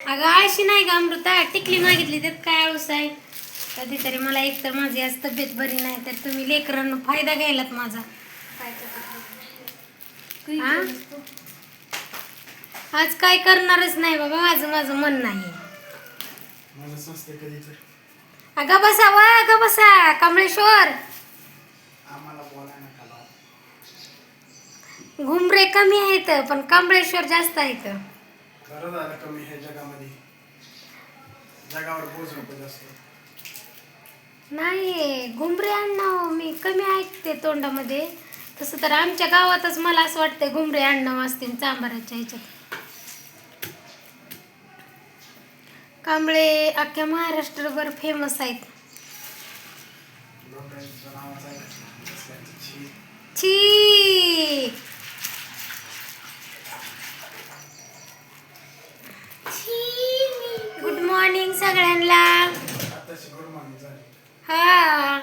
अगं आळशी नाही का अमृता, टिकली मागितली त्यात काय आळूस आहे. कधीतरी मला एक तर माझी आज तब्येत बरी नाही तर तुम्ही लेकरांना फायदा घ्यायलात माझा. हा? आज काय करणारच नाही बाबा, माझं माझं मन नाही. अगं बसा व अगं बसा कमळेश्वर. घुमरे कमी आहेत पण कमळेश्वर जास्त आहेत. खरं झालं कमी हे जगामध्ये, जगावर बोज नको जास्त. नाही घुमरे आणणं मी कमी ऐकते तोंडामध्ये. तसं तर आमच्या गावातच मला असं वाटतंय घुमरे आणणं असतील चांबाराच्या ह्याच्यात. कांबळे अख्ख्या महाराष्ट्रभर फेमस आहेत. लोकांचं नावच ऐकायचं छी. छी गुड मॉर्निंग सगळ्यांना. आताशी गुड मॉर्निंग झाली. हा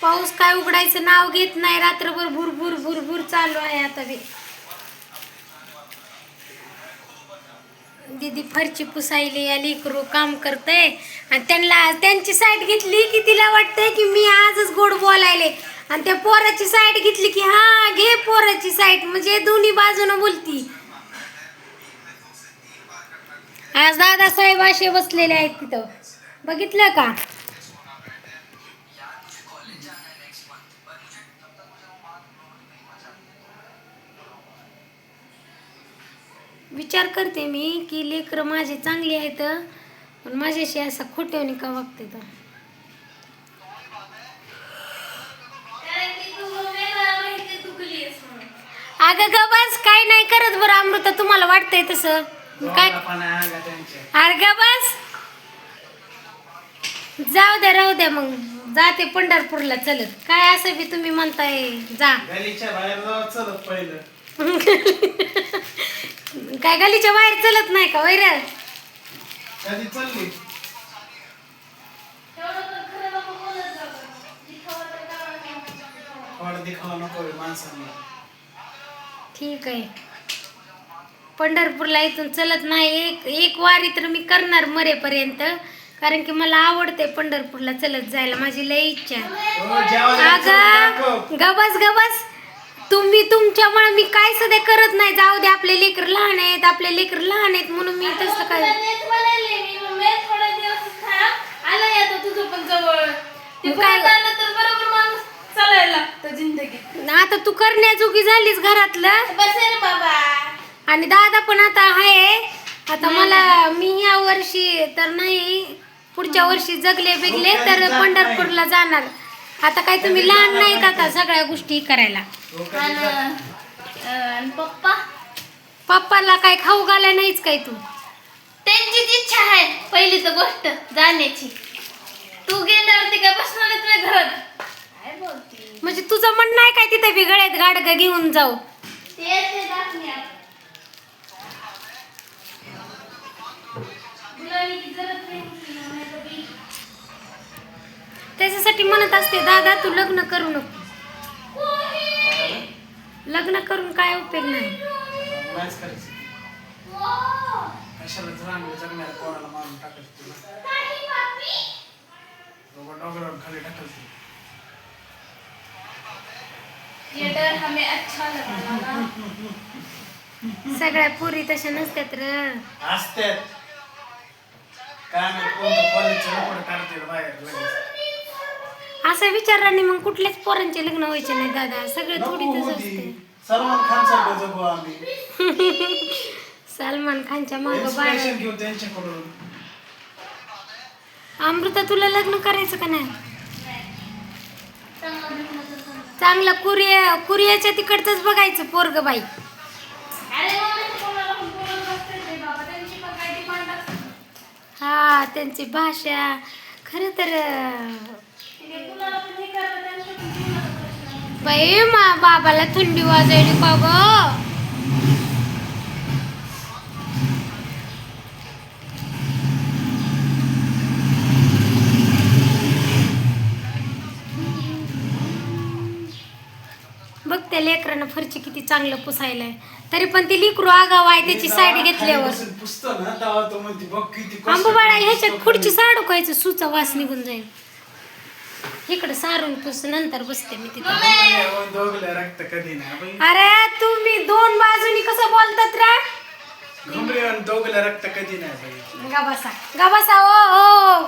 पाऊस काय उघडायचं नाव घेत नाही. रात्रभर भुरभुर भुरभुर चालू आहे. आता बी दीदी फरची पुसायली या लेकरू काम करते आणि त्यांना त्यांची साईड घेतली की तिला वाटतंय की मी आजच गोड बोलायले आणि त्या पोराची साईड घेतली की हा घे पोराची साईड, म्हणजे दोन्ही बाजूनं बोलती. आज दादासाहेब असे बसलेले आहेत तिथं, बघितलं का? विचार करते मी की लेकरं माझे चांगली आहेत पण माझ्याशी असं खोट्याने का वागते तर. अगं ग बस काय नाही करत बरं अमृता, तुम्हाला वाटतंय तसं काय? अरे ग बस, जाऊ द्या राहू द्या मग जाते पंढरपूरला चलत. काय असं बी तुम्ही म्हणताय जा. गलीच्या बाहेर जाऊ चलत पहिलं. काय गलीच्या बाहेर चलत नाही का वैर? कधी चालली? थोडं दिखावा नको माणसांना. ठीक आहे, पंढरपूरला इथून चलत नाही. एक वारी तर मी करणार मरेपर्यंत, कारण की मला आवडते पंढरपूरला चलत जायला, माझी लई इच्छा आहे. अगं गबस गबस, तुम्ही तुमच्यामुळे मी काय सध्या करत नाही. जाऊ दे, आपले लेकर लहान आहेत, आपले लेकर लहान आहेत म्हणून मी तसं काय. आता तू करण्याजोगी झालीस घरातलं आणि दादा पण आता आहे. आता मला मी ह्या वर्षी तर नाही, पुढच्या वर्षी जगले बिगले तर पंढरपूरला जाणार. आता काय तुम्ही लहान नाहीत आता सगळ्या गोष्टी करायला. पप्पा पप्पाला काय खाऊ घालाय नाहीच काय तू? त्यांचीच इच्छा आहे पहिली तर गोष्ट जाण्याची. तू गेल्यावरती काय बसणार आहे तुझ्या घरात? काय बोलती? म्हणजे तुझं म्हणणं आहे काय तिथे बिघडत गाडगं घेऊन जाऊ? ते दाखवण्या गुलाबी जरत नाही. त्याच्यासाठी म्हणत असते दादा तू लग्न करू नको. लग्न करून काय उपयोग नाही. नाहीच करायचं. कशाला जगण्याला कोणाला मारून टाकायचं तुला? डोंगरावर खाली टाकायचं. ये डर हमें अच्छा लगा ना. सगळ्या पुरी तशा नसत्यात र. असतात काय नाही, कोणतं कॉलेजचं लपड काढते बाहेर लगेच. असं विचाराने मग कुठल्याच पोरांचे लग्न व्हायचे नाही दादा, सगळे नको थोडीच होती. असते. सलमान खान सारखं जगू आम्ही. सलमान खानच्या मागं इन्स्पिरेशन बाळ. घेऊ त्यांच्याकडून. अमृता तुला लग्न करायचं का नाही? चांगलं कुरियाच्या तिकडचंच बघायचं पोरग बाई. हा त्यांची भाषा खरं तर बाई बाबाला थंडी वाजायली का ग? बघ त्या लेकरानं फरची किती चांगलं पुसायलाय, तरी पण ती लिकरू आगाव आहे त्याची साईड घेतल्यावर. पुसतो ना तेव्हा तो म्हणते बघ किती कष्ट आंबा बाळा करून ह्याच्यात पुसतो खुर्ची खाली. साडू खायचं, सुचा वास निघून जाईल. इकडं सारून पुस, नंतर बसते मी तिथं. घुमरे दोघले रक्त कधी नाही बाई. अरे तुम्ही दोन बाजूनी कसं बोलतात रे? घुमरे दोघले रक्त कधी नाही बाई. गबसा गबसा ओ ओ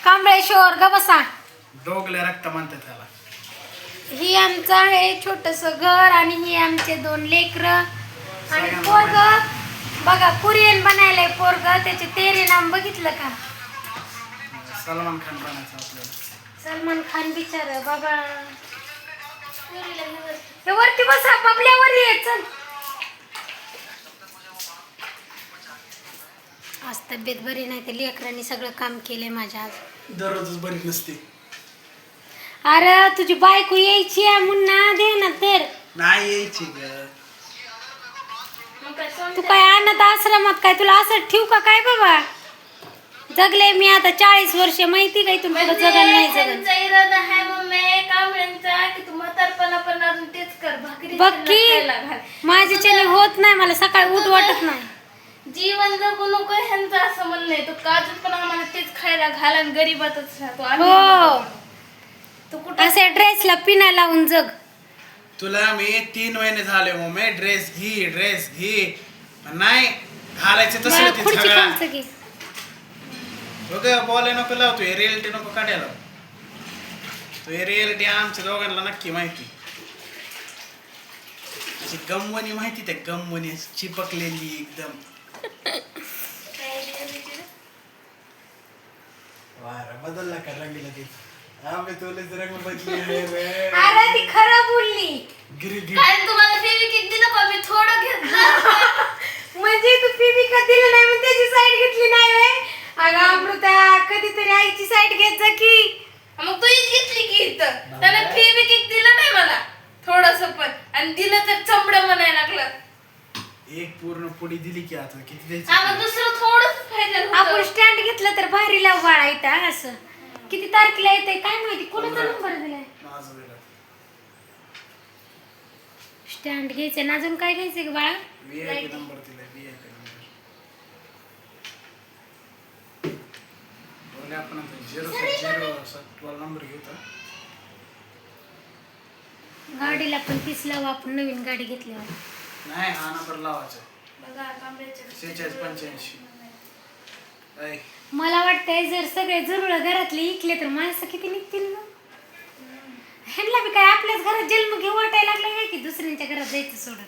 कांबळेश्वर गबसा. दोघले रक्त म्हणतात त्याला. ही आमचं आहे छोटस घर आणि ही आमचे 2 लेकर आणि पोरग बघा कुरियन बनायलंय पोरग. त्याचे तेरे नाम बघितलं का? सलमान खान बनायचं आपल्याला. सलमान खान बिचार बाबा. हे वरती बसा, बबल्यावर ये चल. आज तब्येत बरी नाही तर लेकरांनी सगळं काम केलंय माझ्या आज. दररोजच बरी नसते. अरे तुझी बायको यायची आहे मुन्ना, दे ना तर. नाही यायची ग. तू काय अनाथ आश्रमात काय तुला असं ठेवू का काय बाबा? जगले मी आता 40 वर्ष, माहिती काय तुला पुढं जगल नाही जगल. त्यांचा इरादा आहे मम्मी कांबळ्यांचा की तू म्हातारपणा पण अजून तेच कर, भाकरी बघ त्यांना की खायला घाल. माझ्याच्याने होत नाही, मला सकाळी उठ वाटत नाही. जीवन जगू नको ह्यांचं असं म्हणणं आहे. तो काजू पण आम्हाला तेच खायला घाल आणि गरीबातच राहतो आम्ही हो. नको. तू कुठं असे ड्रेसला पिना लावून जग. तुला मी 3 महिने झाले मम्मी ड्रेस घे पण नाही घालायचे मला तसं ते खुर्ची सगळं. खायचं की. बघ बोलाय नको लावतो, हे रियालिटी नको काढायला. तो हे रियालिटी आमच्या दोघांना नक्की माहिती. अशी गमवणी माहिती, त्या गमवणी अशी चिपकलेली एकदम. वारा बदलला का रंगीला ते? आम्ही तुलाच रंग बदलले रे. अरे ती खरं बोलली. गिरी गिरी. काय तुम्हाला फेविकिक दिलं का? मी थोडं घेतलं. म्हणजे तू पिबी का दिलं नाही मग त्याची साईड घेतली नाही व्हय? अगं अमृता कधीतरी आईची साईड घेत जा की. मग तू हीच घेतली की इथं. त्याने फेविकिक दिलं नाही मला थोडस पण, आणि दिलं तर चमडं म्हणायला लागलं. एक पूर्ण पुडी दिली की आता किती आम्हाला द्यायचं? दुसरं थोडंच पाहिजे आपण होतं. स्टँड घेतलं तर भारी लाव बाळा इथं असं. किती तारखेला येतंय काय माहिती, कोणाचा नंबर दिलाय? माझं वेगळं. स्टँड घ्यायचं ना, अजून काय घ्यायचंय का बाळा? VIP नंबर दिलाय, VIP नंबर. बोले आपण आता 007 नंबर घेऊ तर. गाडीला पण तीच लावू आपण, नवीन गाडी घेतल्यावर. नाही हा नंबर लावायचा. बघा कांबळ्याच्या 4685. ऐ, मला वाटतंय जर सगळे जरूर घरातले इकले तर माणसं किती निघतील ना. ह्यांना बी काय आपल्याच घरात जन्म घेऊ वाटायला लागला काय की दुसऱ्यांच्या घरात जायचं सोडून.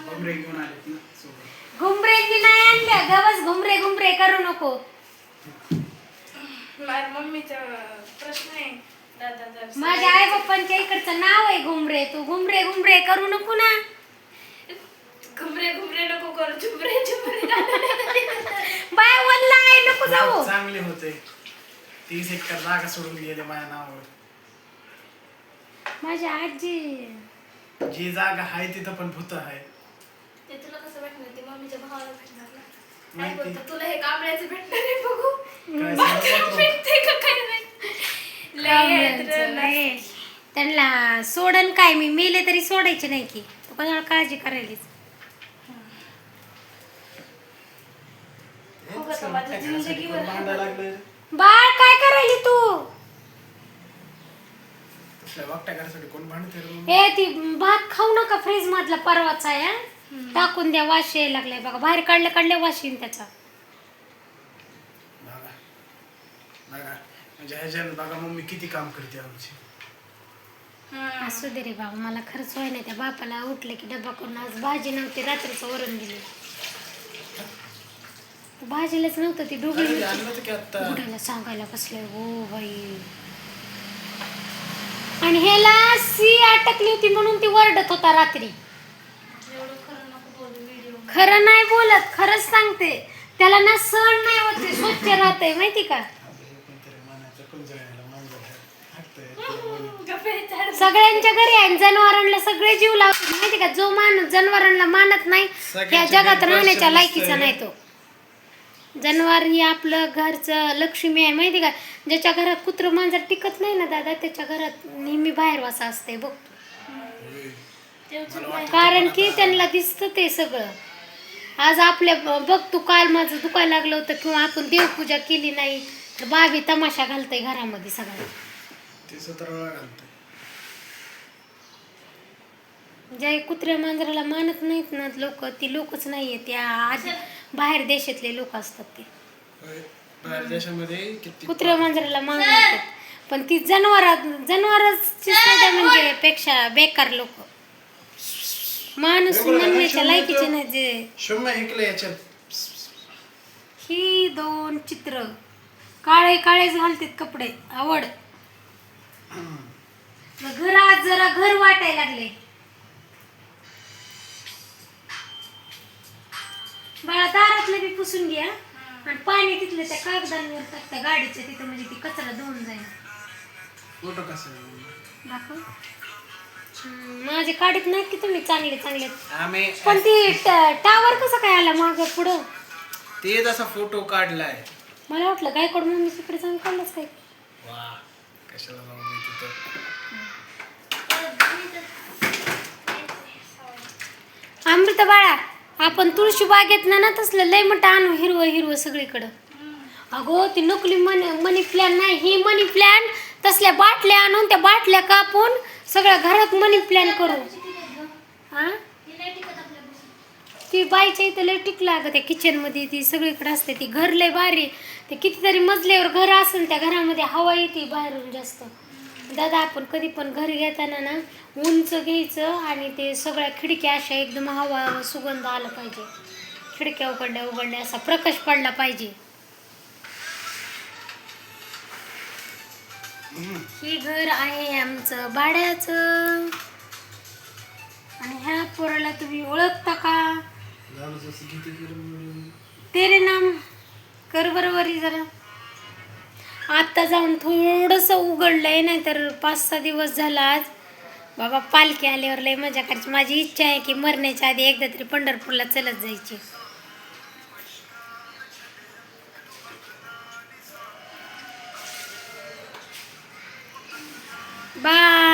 बमरे घेऊन आलेत ना सोबत. घुमरेंनी नाही आणल्या, गवस घुमरे घुमरे करू नको. माझ्या मम्मीचा प्रश्न आहे दादा. माझ्या आई बाप्पांच्या इकडचं नाव आहे घुमरे, तू घुमरे घुमरे करू नको ना. घुमरे घुमरे नको करू, झुमरे झुमरे. बाय वल्ला आहे नको जाऊ. चांगले होते. 30 एकर जागा सोडून गेले माझ्या नावावर. माझी आजी जी जागा आहे तिथं पण भूत आहे. ते तुला कसं भेटणार? ते मम्मीच्या भावाला भेटणार ना. काय माहिती. बोलतो तुला हे कांबळ्याचं भेटणार आहे बघू. काय सांगू? भेटते का काय नाही? लय आहेत रे, लय. त्यांना सोडन काय, मी मेले तरी सोडायचे नाही की. तू कोणाला काळजी करायलीच. हो का, माझ्या जिंदगीवर भांडा लागलं. बाळ काय करायली तू? तसल्या वागट्या घरासाठी कोण भांडते रे? ए ती भात खाऊ नका, फ्रीज मधला परवाचा आहे हा. टाकून द्या, वास यायला लागलाय बघा. बाहेर काढल्या वास येईन त्याचा. बघा बघा म्हणजे ह्याच्यानं बघा मम्मी किती काम करते आमची. असू दे रे बाबा, मला खरंच होय नाही. त्या बापाला उठलं की डब्बा करून, आज भाजी नव्हती, रात्रीचं वरण दिली. भाजीलाच नव्हतं, ती डोबळी अरे, आणलं होतं की आता. बुडाला सांगायला बसले. हो बाई. आणि ह्याला सी अटकली होती म्हणून ती वरडत होता रात्री. एवढं खरं नको बोलू व्हिडिओ. खरं नाही बोलत, खरंच सांगते. त्याला ना सहन नाही होत, ते स्वच्छ राहतंय माहिती का. कोणतरी मनाचं कुंजळायला मांजर हाकतंय. सगळ्यांच्या घरी आहे, जनावरांना सगळे जीव लावतात माहिती का. जो माणूस जनावरांना मानत नाही त्या सगळ्यांच्या जगात घरी राहण्याच्या वर्षाला लायकीचा असतंय. नाही तो. जनावर ही आपलं घरचं लक्ष्मी आहे माहिती का. ज्याच्या घरात कुत्रं मांजर टिकत नाही ना दादा, त्याच्या घरात नेहमी बाहेर वासा असते बघ. मला वाटतं कारण तू की पण त्यांना दिसतं ते सगळं. आज आपल्या बघ तू काल माझं दुखायला लागलं होतं किंवा आपण देवपूजा केली नाही तर बाबी तमाशा घालतय घरामध्ये सगळ्या. ते सतरा घालतंय. ज्या कुत्र्या मांजराला मानत नाहीत ना लोक, ती लोकच नाहीये, त्या आधी बाहेर देशातले लोक असतात ते. होय. बाहेर देशामध्ये किती कुत्र्या मांजराला मानतात पण ती जनावरांची सुद्धा म्हणजे पेक्षा बेकार लोक. माणूस म्हणण्याच्या लायकीचे नाही जे. शुम्मा ऐकलं याच्यात. ही 2 चित्र काळे काळेच घालतात कपडे, आवड. घर आज जरा घर वाटायला लागले. बाळा दारातलं बी पुसून घ्या आणि पाणी तिथलं त्या कागदांवर टाकता गाडीच्या तिथं, म्हणजे ती कचरा धुवून जाईल. फोटो कसं दाखव. माझे काढत नाहीत की तुम्ही चांगले चांगले. आम्ही पण ती टावर कसं काय आला माग पुढं? ते तसा फोटो काढलाय. मला वाटलं गायकवाड मम्मी तिकडे जाऊन काढलंच काय. वा कशाला जाऊ दे तिथं. अमृता बाळा, आपण तुळशी बागेत ना तसलं लय मोठं आणू हिरवं हिरवं सगळीकडं. अगो ती नकली मनी प्लॅन नाही, ही मनी प्लॅन तसल्या बाटल्या आणून त्या बाटल्या कापून सगळ्या घरात मनी प्लॅन करू. हा ती बाईच्या इथं लय टिकलं अगं त्या किचन मध्ये, ती सगळीकडे असते. ती घर लय भारी, ते कितीतरी मजल्यावर घर असेल त्या घरामध्ये हवा येते बाहेरून जास्त. दादा आपण कधी पण घर घेताना ना उंच घ्यायचं आणि ते सगळ्या खिडक्या अशा एकदम हवा सुगंध आला पाहिजे. खिडक्या उघडल्या असा प्रकाश पडला पाहिजे. हे घर आहे आमचं भाड्याचं. आणि ह्या पोराला तुम्ही ओळखता का? तेरे नाम कर बरोबरी जरा. आता जाऊन थोडस उघडलंय, नाही तर 5-6 दिवस झाला. आज बाबा पालखी आल्यावर लय मजा करायची. माझी इच्छा आहे की मरण्याच्या आधी एकदा तरी पंढरपूरला चलत जायची. बाय.